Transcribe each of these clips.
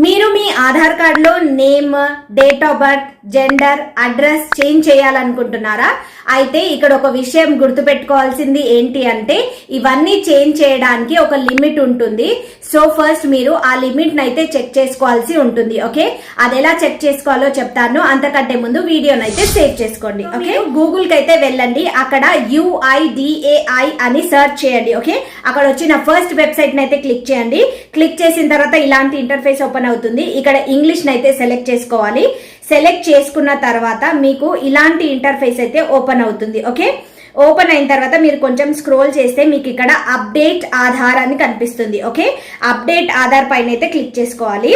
మీరు మీ ఆధార్ కార్డులో name, date of birth, gender, address change చేయాలనుకుంటున్నారా? అయితే ఇక్కడ ఒక విషయం గుర్తుపెట్టుకోవాల్సింది ఏంటి అంటే ఇవన్నీ చేంజ్ చేయడానికి ఒక లిమిట్ ఉంటుంది. సో ఫస్ట్ మీరు ఆ లిమిట్ అయితే చెక్ చేసుకోవాల్సి ఉంటుంది. ఓకే, అది ఎలా చెక్ చేసుకోవాలో చెప్తాను. అంతకంటే ముందు వీడియోనైతే సేవ్ చేసుకోండి. ఓకే, గూగుల్ కి అయితే వెళ్ళండి. అక్కడ UIDAI అని సెర్చ్ చేయండి. ఓకే, అక్కడ వచ్చిన ఫస్ట్ వెబ్సైట్ అయితే క్లిక్ చేయండి. క్లిక్ చేసిన తర్వాత ఇలాంటి ఇంటర్ఫేస్ ఓపెన్ అవుతుంది. ఇక్కడ ఇంగ్లీష్ నైతే సెలెక్ట్ చేసుకోవాలి. సెలెక్ట్ చేసుకున్న తర్వాత మీకు ఇలాంటి ఇంటర్ఫేస్ అయితే ఓపెన్ అవుతుంది. ఓకే, ఓపెన్ అయిన తర్వాత మీరు కొంచెం స్క్రోల్ చేస్తే మీకు ఇక్కడ అప్డేట్ ఆధార్ అని కనిపిస్తుంది. ఓకే, అప్డేట్ ఆధార్ పైన అయితే క్లిక్ చేసుకోవాలి.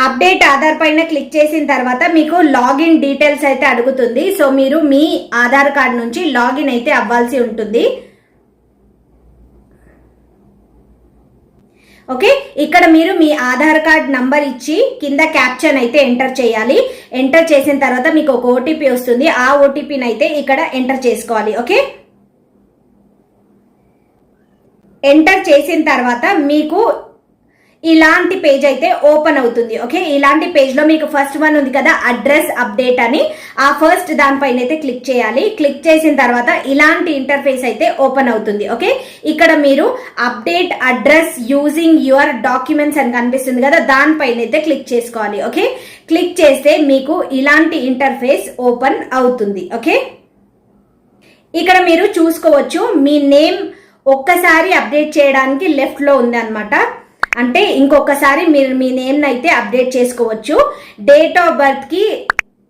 అప్డేట్ ఆధార్ పైన క్లిక్ చేసిన తర్వాత మీకు లాగిన్ డీటెయిల్స్ అయితే అడుగుతుంది. సో మీరు మీ ఆధార్ కార్డ్ నుంచి లాగిన్ అయితే అవ్వాల్సి ఉంటుంది. ఓకే, ఇక్కడ మీరు మీ ఆధార్ కార్డ్ నంబర్ ఇచ్చి కింద క్యాప్షన్ అయితే ఎంటర్ చేయాలి. ఎంటర్ చేసిన తర్వాత మీకు ఒక ఓటీపీ వస్తుంది. ఆ ఓటీపీని అయితే ఇక్కడ ఎంటర్ చేసుకోవాలి. ఓకే, ఎంటర్ చేసిన తర్వాత మీకు ఇలాంటి పేజ్ అయితే ఓపెన్ అవుతుంది. ఓకే, ఇలాంటి పేజ్ లో మీకు ఫస్ట్ వన్ ఉంది కదా అడ్రస్ అప్డేట్ అని, ఆ ఫస్ట్ దానిపైన అయితే క్లిక్ చేయాలి. క్లిక్ చేసిన తర్వాత ఇలాంటి ఇంటర్ఫేస్ అయితే ఓపెన్ అవుతుంది. ఓకే, ఇక్కడ మీరు update address using your documents అని కనిపిస్తుంది కదా, దానిపైన అయితే క్లిక్ చేసుకోవాలి. ఓకే, క్లిక్ చేస్తే మీకు ఇలాంటి ఇంటర్ఫేస్ ఓపెన్ అవుతుంది. ఓకే, ఇక్కడ మీరు చూసుకోవచ్చు మీ నేమ్ ఒక్కసారి అప్డేట్ చేయడానికి లెఫ్ట్ లో ఉంది అనమాట. అంటే ఇంకొకసారి మీరు మీ నేమ్ అయితే అప్డేట్ చేసుకోవచ్చు. డేట్ ఆఫ్ బర్త్ కి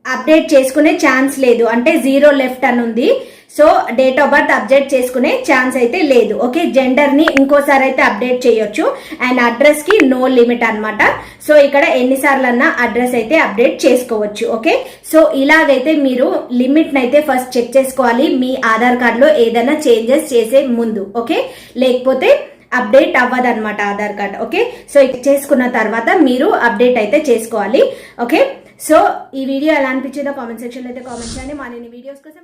అప్డేట్ చేసుకునే ఛాన్స్ లేదు, అంటే 0 లెఫ్ట్ అని ఉంది. So date of birth update చేసుకునే ఛాన్స్ అయితే లేదు. ఓకే, జెండర్ ని ఇంకోసారి అయితే అప్డేట్ చేయొచ్చు. అండ్ అడ్రస్ కి నో లిమిట్ అనమాట. సో ఇక్కడ ఎన్నిసార్లు అన్నా అడ్రస్ అయితే అప్డేట్ చేసుకోవచ్చు. ఓకే, సో ఇలాగైతే మీరు లిమిట్ అయితే ఫస్ట్ చెక్ చేసుకోవాలి మీ ఆధార్ కార్డ్ లో ఏదైనా చేంజెస్ చేసే ముందు. ఓకే, లేకపోతే అప్డేట్ అవ్వదన్నమాట ఆధార్ కార్డ్. ఓకే, సో చేసుకున్న తర్వాత మీరు అప్డేట్ అయితే చేసుకోవాలి. ఓకే, సో ఈ వీడియో ఎలా అనిపించిందో కామెంట్ సెక్షన్ లో అయితే కామెంట్ చేయండి. మా నేను వీడియోస్ కోసం